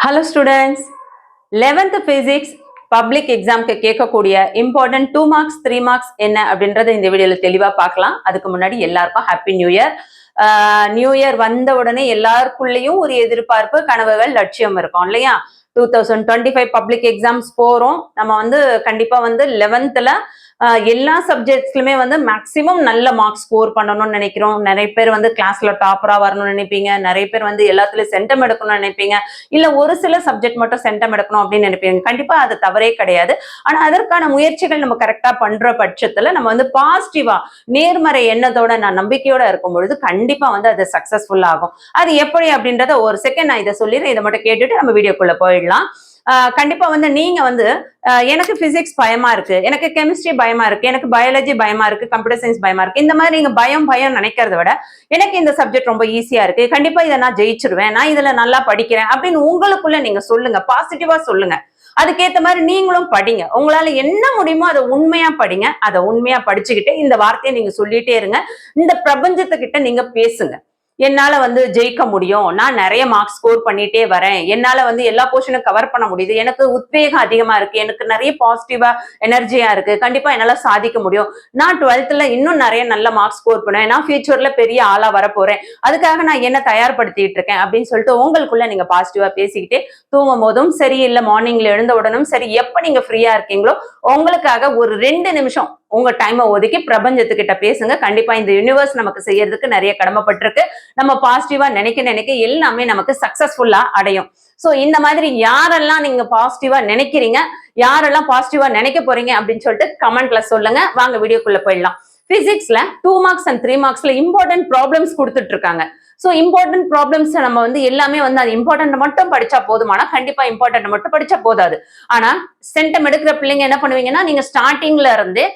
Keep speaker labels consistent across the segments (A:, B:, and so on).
A: Hello students, 11th physics public எக்ஸாம்க்கு கேட்கக்கூடிய important 2 marks 3 marks என்ன அப்படின்றத இந்த வீடியோல தெளிவா பார்க்கலாம். அதுக்கு முன்னாடி எல்லாருக்கும் happy new year. New year வந்த உடனே எல்லாருக்குள்ளேயும் ஒரு எதிர்பார்ப்பு, கனவுகள், லட்சியம் இருக்கும் இல்லையா? 2025 பப்ளிக் எக்ஸாம்ஸ் போறோம். நம்ம வந்து கண்டிப்பா வந்து 11th எல்லா சப்ஜெக்ட்ஸ்லுமே வந்து மேக்சிமம் நல்ல மார்க்ஸ் ஸ்கோர் பண்ணணும்னு நினைக்கிறோம். நிறைய பேர் வந்து கிளாஸ்ல டாப்பரா வரணும்னு நினைப்பீங்க. நிறைய பேர் வந்து எல்லாத்துலயும் சென்டம் எடுக்கணும்னு நினைப்பீங்க. இல்ல ஒரு சில சப்ஜெக்ட் மட்டும் சென்டம் எடுக்கணும் அப்படின்னு நினைப்பீங்க. கண்டிப்பா அது தவறே கிடையாது. ஆனா அதற்கான முயற்சிகள் நம்ம கரெக்டா பண்ற பட்சத்துல நம்ம வந்து பாசிட்டிவா நேர்மறை எண்ணத்தோட நம்பிக்கையோட இருக்கும் பொழுது கண்டிப்பா வந்து அது சக்சஸ்ஃபுல் ஆகும். அது எப்படி அப்படின்றத ஒரு செகண்ட் நான் இதை சொல்லிடுறேன். இதை மட்டும் கேட்டுட்டு நம்ம வீடியோக்குள்ள போயிடலாம். கண்டிப்பா வந்து நீங்க வந்து எனக்கு பிசிக்ஸ் பயமா இருக்கு, எனக்கு கெமிஸ்ட்ரி பயமா இருக்கு, எனக்கு பயாலஜி பயமா இருக்கு, கம்ப்யூட்டர் சயின்ஸ் பயமா இருக்கு, இந்த மாதிரி நீங்க பயம் நினைக்கிறத விட எனக்கு இந்த சப்ஜெக்ட் ரொம்ப ஈஸியா இருக்கு, கண்டிப்பா இதை நான் ஜெயிச்சிருவேன், நான் இதுல நல்லா படிக்கிறேன் அப்படின்னு உங்களுக்குள்ள நீங்க சொல்லுங்க, பாசிட்டிவா சொல்லுங்க. அதுக்கேற்ற மாதிரி நீங்களும் படிங்க. உங்களால என்ன முடியுமோ அதை உண்மையா படிங்க. அதை உண்மையா படிச்சுக்கிட்டு இந்த வார்த்தையை நீங்க சொல்லிட்டே இருங்க. இந்த பிரபஞ்சத்துக்கிட்ட நீங்க பேசுங்க. என்னால வந்து ஜெயிக்க முடியும், நான் நிறைய மார்க்ஸ் ஸ்கோர் பண்ணிட்டே வரேன், என்னால வந்து எல்லா போர்ஷனும் கவர் பண்ண முடியுது, எனக்கு உத்வேகம் அதிகமா இருக்கு, எனக்கு நிறைய பாசிட்டிவா எனர்ஜியா இருக்கு, கண்டிப்பா என்னால சாதிக்க முடியும், நான் 12th இன்னும் நிறைய நல்ல மார்க்ஸ் ஸ்கோர் பண்ணுவேன், நான் ஃபியூச்சர்ல பெரிய ஆளா வரப்போறேன், அதுக்காக நான் என்ன தயார்படுத்திட்டு இருக்கேன் அப்படின்னு சொல்லிட்டு உங்களுக்குள்ள நீங்க பாசிட்டிவா பேசிக்கிட்டே தூங்கும் போதும் சரி, இல்ல மார்னிங்ல எழுந்த உடனும் சரி, எப்ப நீங்க ஃப்ரீயா இருக்கீங்களோ உங்களுக்காக ஒரு 2 நிமிஷம் உங்க டைமை ஒதுக்கி பிரபஞ்சத்துக்கிட்ட பேசுங்க. கண்டிப்பா இந்த யூனிவர்ஸ் நமக்கு செய்யறதுக்கு நிறைய கடமைப்பட்டிருக்கு. நம்ம பாசிட்டிவா நினைக்க எல்லாமே நமக்கு சக்சஸ்ஃபுல்லா அடையும். சோ இந்த மாதிரி யாரெல்லாம் நீங்க பாசிட்டிவா நினைக்கிறீங்க, யாரெல்லாம் பாசிட்டிவா நினைக்க போறீங்க அப்படின்னு சொல்லிட்டு கமெண்ட்ல சொல்லுங்க. வாங்க வீடியோக்குள்ள போயிடலாம். பிசிக்ஸ்ல 2 மார்க்ஸ் அண்ட் 3 மார்க்ஸ்ல இம்பார்ட்டன்ட் ப்ராப்ளம்ஸ் கொடுத்துட்டு இருக்காங்க. சோ இம்பார்ட்டன்ட் ப்ராப்ளம்ஸ் நம்ம வந்து எல்லாமே வந்து அது இம்பார்ட்டன்ட் மட்டும் படிச்சா போதுமானா கண்டிப்பா இம்பார்ட்டன்ட் மட்டும் படிச்சா போதாது. ஆனா சென்டம் எடுக்கிற பிள்ளைங்க என்ன பண்ணுவீங்கன்னா, நீங்க ஸ்டார்டிங்ல இருந்தே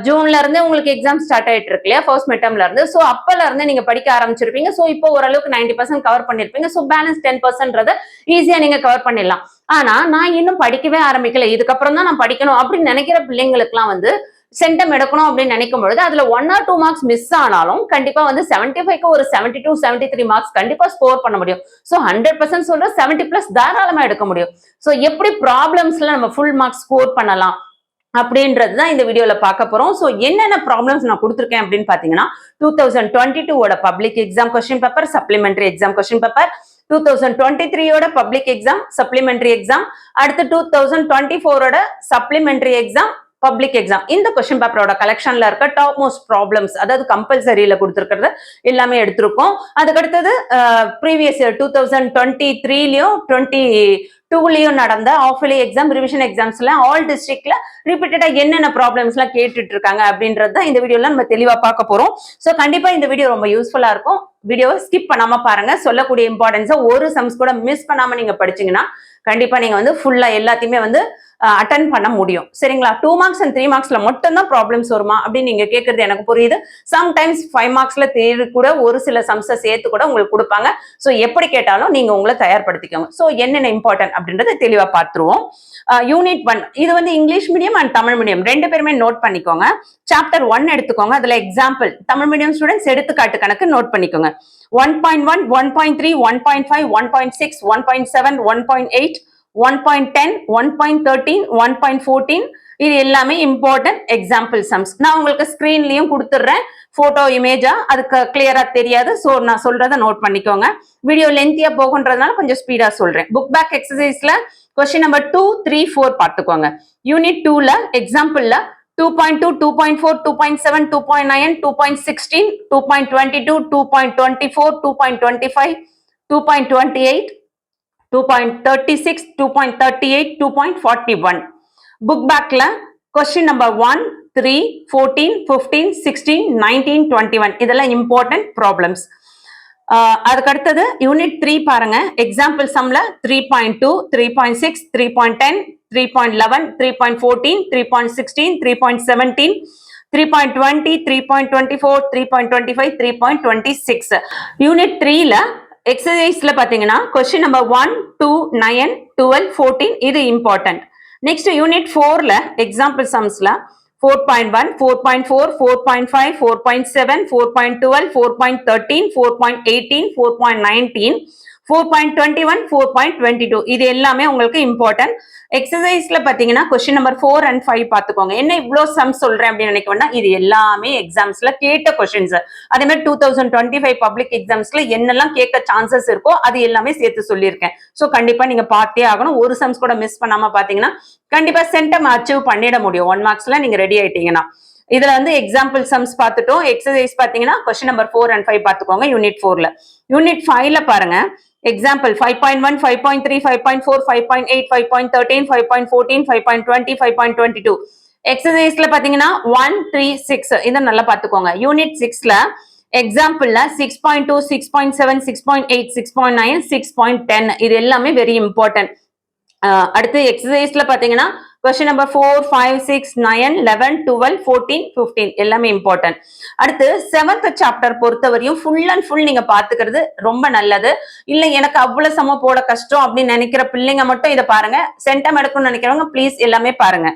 A: ஜூன்ல இருந்து உங்களுக்கு எக்ஸாம் ஸ்டார்ட் ஆயிட்டு இருக்கு இல்லையா, ஃபர்ஸ்ட் மிட்டம்ல இருந்து. சோ அப்பல இருந்து நீங்க படிக்க ஆரம்பிச்சிருப்பீங்க. சோ இப்போ ஓரளவுக்கு 90% கவர் பண்ணிருப்பீங்க. சோ பேலன்ஸ் 10% ஈஸியா நீங்க கவர் பண்ணிடலாம். ஆனா நான் இன்னும் படிக்கவே ஆரம்பிக்கல, இதுக்கப்புறம் தான் நான் படிக்கணும் அப்படின்னு நினைக்கிற பிள்ளைங்களுக்கு எல்லாம் வந்து சென்டம் எடுக்கணும் அப்படின்னு நினைக்கும் பொழுது அதுல 1 or 2 மார்க்ஸ் மிஸ் ஆனாலும் கண்டிப்பா வந்து 75க்கு ஒரு 72 73 மார்க்ஸ் கண்டிப்பா ஸ்கோர் பண்ண முடியும். சோ 100% சொல்ற 70+ தாராளமா எடுக்க முடியும். சோ எப்படி ப்ராப்ளம்ஸ்ல நம்ம ஃபுல் மார்க்ஸ் ஸ்கோர் பண்ணலாம் அப்படின்றது தான் இந்த வீடியோல பார்க்க போறோம். சோ என்னென்ன ப்ராப்ளம்ஸ் நான் கொடுத்துருக்கேன் அப்படின்னு பாத்தீங்கன்னா, 2022 public exam question paper, supplementary exam question paper, 2023 public exam, supplementary exam, அடுத்து 2024 சப்ளிமெண்டரி எக்ஸாம், பப்ளிக் எக்ஸாம். இந்த கொஸ்டின் பேப்பரோட கலெக்ஷன்ல இருக்க டாப் மோஸ்ட் ப்ராப்ளம்ஸ், அதாவது கம்பல்சரியில கொடுத்துருக்கிறது எல்லாமே எடுத்திருக்கோம். அதுக்கடுத்தது ப்ரீவியஸ் இயர் 2023லயும் 22லயும் நடந்த ஆஃப்லி எக்ஸாம், ரிவிஷன் எக்ஸாம்ஸ்ல ஆல் டிஸ்ட்ரிக்ட்ல ரிப்பீட்டடா என்னென்ன ப்ராப்ளம்ஸ் எல்லாம் கேட்டுட்டு இருக்காங்க அப்படின்றது தான் இந்த வீடியோல நம்ம தெளிவா பார்க்க போறோம். சோ கண்டிப்பா இந்த வீடியோ ரொம்ப யூஸ்ஃபுல்லா இருக்கும். வீடியோவை ஸ்கிப் பண்ணாம பாருங்க. சொல்லக்கூடிய இம்பார்ட்டன்ஸை ஒரு சம்ஸ் கூட மிஸ் பண்ணாம நீங்க படிச்சீங்கன்னா கண்டிப்பா நீங்க வந்து ஃபுல்லா எல்லாத்தையுமே வந்து அட்டன் பண்ண முடியும். சரிங்களா? 2 மார்க்ஸ் அண்ட் 3 மார்க்ஸ்ல மட்டும் தான் ப்ராப்ளம்ஸ் வருமா அப்படின்னு நீங்க கேட்கறது எனக்கு புரியுது. சம்டைம்ஸ் 5 மார்க்ஸ்ல தேர்வு கூட ஒரு சில சம்ஸை சேர்த்து கூட உங்களுக்கு கொடுப்பாங்க. சோ எப்படி கேட்டாலும் நீங்க உங்களை தயார்படுத்திக்கோங்க. சோ என்னென்ன இம்பார்ட்டன்ட் அப்படின்றத தெளிவா பார்த்துருவோம். யூனிட் 1 இது வந்து English medium and Tamil medium ரெண்டு பேருமே நோட் பண்ணிக்கோங்க. சாப்டர் 1 எடுத்துக்கோங்க. அதுல எக்ஸாம்பிள் தமிழ் மீடியம் ஸ்டூடெண்ட்ஸ் எடுத்துக்காட்டு கணக்கு நோட் பண்ணிக்கோங்க. 1.1, 1.3, 1.5, 1.6, 1.7, 1.8, 1.10, 1.13, 1.14 இது எல்லாமே இம்பார்ட்டன்ட் எக்ஸாம்பிள் சம்ஸ். நான் உங்களுக்கு ஸ்கிரீன்லயும் கொடுத்துடுறேன் போட்டோ இமேஜா, அதுக்கு கிளியரா தெரியாது. சோ நான் சொல்றதை நோட் பண்ணிக்கோங்க. வீடியோ லென்த்தியா போகுன்றதுனால கொஞ்சம் ஸ்பீடா சொல்றேன். புக் பேக் எக்ஸசைஸ்ல கொஸ்டின் நம்பர் 2, 3, 4 பார்த்துக்கோங்க. யூனிட் 2ல எக்ஸாம்பிள்ல 2.2, 2.4, 2.7, 2.9, 2.16, 2.22, 2.24, 2.25, 2.28, 2.36, 2.38, 2.41. புக் பேக்ல கொஸ்டின் நம்பர் 1, 3, 14, 15, 16, 19, 21 இதெல்லாம் இம்பார்ட்டன்ட் ப்ராப்ளம்ஸ். அதுக்கு அடுத்தது யூனிட் 3 பாருங்க. எக்ஸாம்பிள் சம்ல 3.2, 3.6, 3.10, 3.11, 3.14, 3.16, 3.17, 3.20, 3.24, 3.25, 3.26. யூனிட் 3ல எக்ஸசைஸ்ல பாத்தீங்கன்னா கொஸ்டின் நம்பர் 1, 2, 9, 12, 14 இது இம்பார்ட்டன்ட். நெக்ஸ்ட் யூனிட் 4ல எக்ஸாம்பிள் சம்ஸ்ல 4.1, 4.4, 4.5, 4.7, 4.12, 4.13, 4.18, 4.19, 4.21 4.22 இது எல்லாமே உங்களுக்கு இம்பார்ட்டன்ட். எக்ஸசைஸ்ல பாத்தீங்கன்னா கொஸ்டின் நம்பர் 4 and 5 பாத்துக்கோங்க. என்ன இவ்வளவு சம் சொல்றேன் அப்படின்னு நினைக்க வேண்டாம், இது எல்லாமே எக்ஸாம்ஸ்ல கேட்ட கொஸ்டின்ஸ். அதே மாதிரி 2025 பப்ளிக் எக்ஸாம்ஸ்ல என்னெல்லாம் கேட்க சான்சஸ் இருக்கோ அது எல்லாமே சேர்த்து சொல்லியிருக்கேன். ஸோ கண்டிப்பா நீங்க பார்த்தே ஆகணும். ஒரு சம்ஸ் கூட மிஸ் பண்ணாம பாத்தீங்கன்னா கண்டிப்பா சென்டம் அச்சீவ் பண்ணிட முடியும் 1 marksல நீங்க ரெடி ஆயிட்டீங்கன்னா. இதுல வந்து எக்ஸாம்பிள் சம்ஸ் பார்த்துட்டோம். எக்ஸசைஸ் பாத்தீங்கன்னா கொஸ்டின் நம்பர் 4 and 5 பாத்துக்கோங்க யூனிட் 4ல. யூனிட் 5ல பாருங்க எக்ஸாம்பிள் 5.1 5.3 5.4 5.8 5.13 5.14 5.20 5.22 எக்ஸசைஸ்ல பாத்தீங்கன்னா 1 3 6 இத நல்லா பாத்துக்கோங்க. யூனிட் 6ல எக்ஸாம்பிள்ல 6.2 6.7 6.8 6.9 6.10 இது எல்லாமே வெரி இம்பார்ட்டன்ட். அடுத்து எக்ஸசைஸ்ல பாத்தீங்கன்னா கொஸ்டின் நம்பர் 4 5 6 9 11 12 14 15 எல்லாமே இம்பார்ட்டன்ட். அடுத்து 7th சாப்டர் பொறுத்தவரையும் ஃபுல் அண்ட் ஃபுல் நீங்க பாத்துக்கிறது ரொம்ப நல்லது. இல்ல எனக்கு அவ்வளவு சம போட கஷ்டம் அப்படின்னு நினைக்கிற பிள்ளைங்க மட்டும் இதை பாருங்க. சென்டம் எடுக்கணும்னு நினைக்கிறவங்க ப்ளீஸ் எல்லாமே பாருங்க.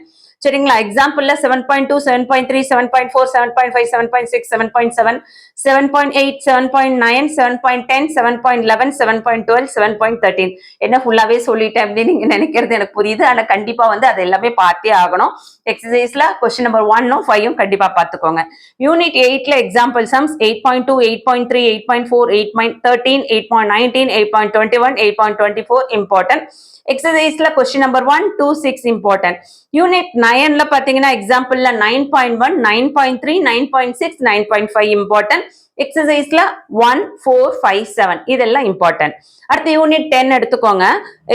A: சரிங்களா? எக்ஸாம்பிள்ல 7.2 7.3 7.4 7.5 7.6 7.7 7.8 7.9 7.10 7.11 7.12 7.13 என்ன ஃபுல்லாவே சொல்லிட்டேன் அப்படின்னு நீங்க நினைக்கிறது எனக்கு புரியுது. ஆனா கண்டிப்பா வந்து அது எல்லாமே பார்த்தே ஆகணும். எக்ஸசைஸ்ல கொஸ்டின் நம்பர் 1 5 கண்டிப்பா பாத்துக்கோங்க. யூனிட் 8ல எக்ஸாம்பிள் சம்ஸ் 8.2 8.3 8.4 8.13 8.19 8.21 8.24 இம்பார்ட்டன்ட். எக்ஸசைஸ்ல கொஸ்டின் நம்பர் 1 2 6 இம்பார்ட்டன்ட். யூனிட் 9ல பாத்தீங்கன்னா எக்ஸாம்பிள்ல 9.1 9.3 9.6 9.5 இம்பார்ட்டன்ட். எக்ஸசைஸ்ல 1 4 5 7 இதெல்லாம் இம்பார்ட்டன்ட். அடுத்து யூனிட் 10 எடுத்துக்கோங்க.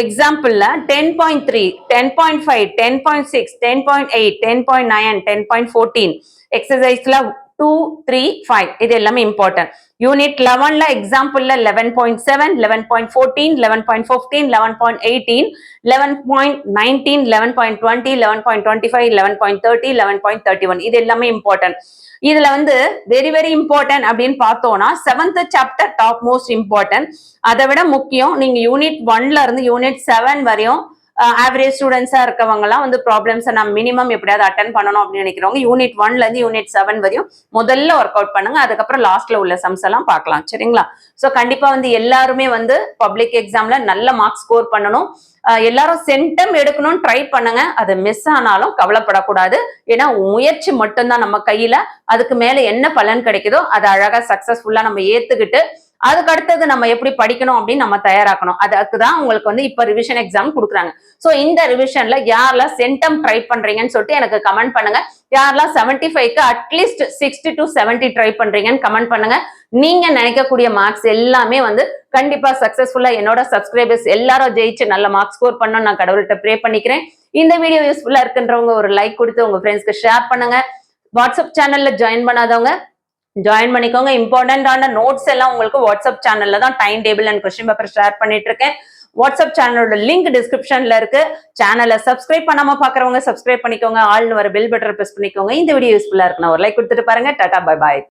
A: எக்ஸாம்பிள்ல 10.3 10.5 10.6 10.8 10.9 10.14 எக்ஸசைஸ்ல 2 3 5 இது எல்லாமே இம்பார்ட்டன்ட். யூனிட் 11ல எக்ஸாம்பிள்ல 11.7 11.14 11.15 11.18 11.19 11.20 11.25 11.30 11.31 இது எல்லாமே இம்பார்ட்டன்ட். இதுல வந்து வெரி வெரி இம்பார்ட்டன்ட் அப்படின்னு பார்த்தோம்னா 7th chapter top most important. அதை விட முக்கியம் நீங்க யூனிட் 1ல இருந்து யூனிட் 7 வரையும் ஆவரேஜ் ஸ்டூடெண்ட்ஸா இருக்கவங்க எல்லாம் வந்து ப்ராப்ளம்ஸை நம்ம மினிமம் எப்படியாவது அட்டன் பண்ணணும் அப்படின்னு நினைக்கிறவங்க யூனிட் 1ல இருந்து யூனிட் 7 வரையும் முதல்ல ஒர்க் அவுட் பண்ணுங்க. அதுக்கப்புறம் லாஸ்ட்ல உள்ள சம்ஸ் எல்லாம் பார்க்கலாம். சரிங்களா? சோ கண்டிப்பா வந்து எல்லாருமே வந்து பப்ளிக் எக்ஸாம்ல நல்ல மார்க்ஸ் ஸ்கோர் பண்ணணும். எல்லாரும் சென்டம் எடுக்கணும்னு ட்ரை பண்ணுங்க. அது மிஸ் ஆனாலும் கவலைப்படக்கூடாது. ஏன்னா முயற்சி மட்டும்தான் நம்ம கையில. அதுக்கு மேல என்ன பலன் கிடைக்குதோ அதை அழகா சக்சஸ்ஃபுல்லா நம்ம ஏத்துக்கிட்டு அதுக்கு அடுத்தது நம்ம எப்படி படிக்கணும் அப்படின்னு நம்ம தயாராக்கணும். அதுக்குதான் உங்களுக்கு வந்து இப்ப ரிவிஷன் எக்ஸாம் கொடுக்குறாங்க. சோ இந்த ரிவிஷன்ல யாரெல்லாம் சென்டம் ட்ரை பண்றீங்கன்னு சொல்லிட்டு எனக்கு கமெண்ட் பண்ணுங்க. யாரெல்லாம் 75க்கு அட்லீஸ்ட் 60 to 70 ட்ரை பண்றீங்கன்னு கமெண்ட் பண்ணுங்க. நீங்க நினைக்கக்கூடிய மார்க்ஸ் எல்லாமே வந்து கண்டிப்பா சக்சஸ்ஃபுல்லா என்னோட சப்ஸ்கிரைபர்ஸ் எல்லாரும் ஜெயிச்சு நல்ல மார்க்ஸ் ஸ்கோர் பண்ணணும் நான் கடவுள்கிட்ட ப்ரே பண்ணிக்கிறேன். இந்த வீடியோ யூஸ்ஃபுல்லா இருக்குன்றவங்க ஒரு லைக் கொடுத்து உங்க ஃப்ரெண்ட்ஸ்க்கு ஷேர் பண்ணுங்க. வாட்ஸ்அப் சேனல்ல ஜாயின் பண்ணாதவங்க ஜாயின் பண்ணிக்கோங்க. இம்பார்ட்டன்டான நோட்ஸ் எல்லாம் உங்களுக்கு வாட்ஸ்அப் சேனல்ல தான் time table and question paper share பண்ணிட்டு இருக்கேன். வாட்ஸ்அப் சேனலோட லிங்க் டிஸ்கிரிப்ஷன்ல இருக்கு. சேனலை சப்ஸ்கிரைப் பண்ணாம பாக்குறவங்க சப்ஸ்கிரைப் பண்ணிக்கோங்க. ஆல்னு வர பெல் பட்டன் பிரஸ் பண்ணிக்கோங்க. இந்த வீடியோ யூஸ்ஃபுல்லா இருக்குன்னா ஒரு லைக் கொடுத்துட்டு பாருங்க. Tata bye bye.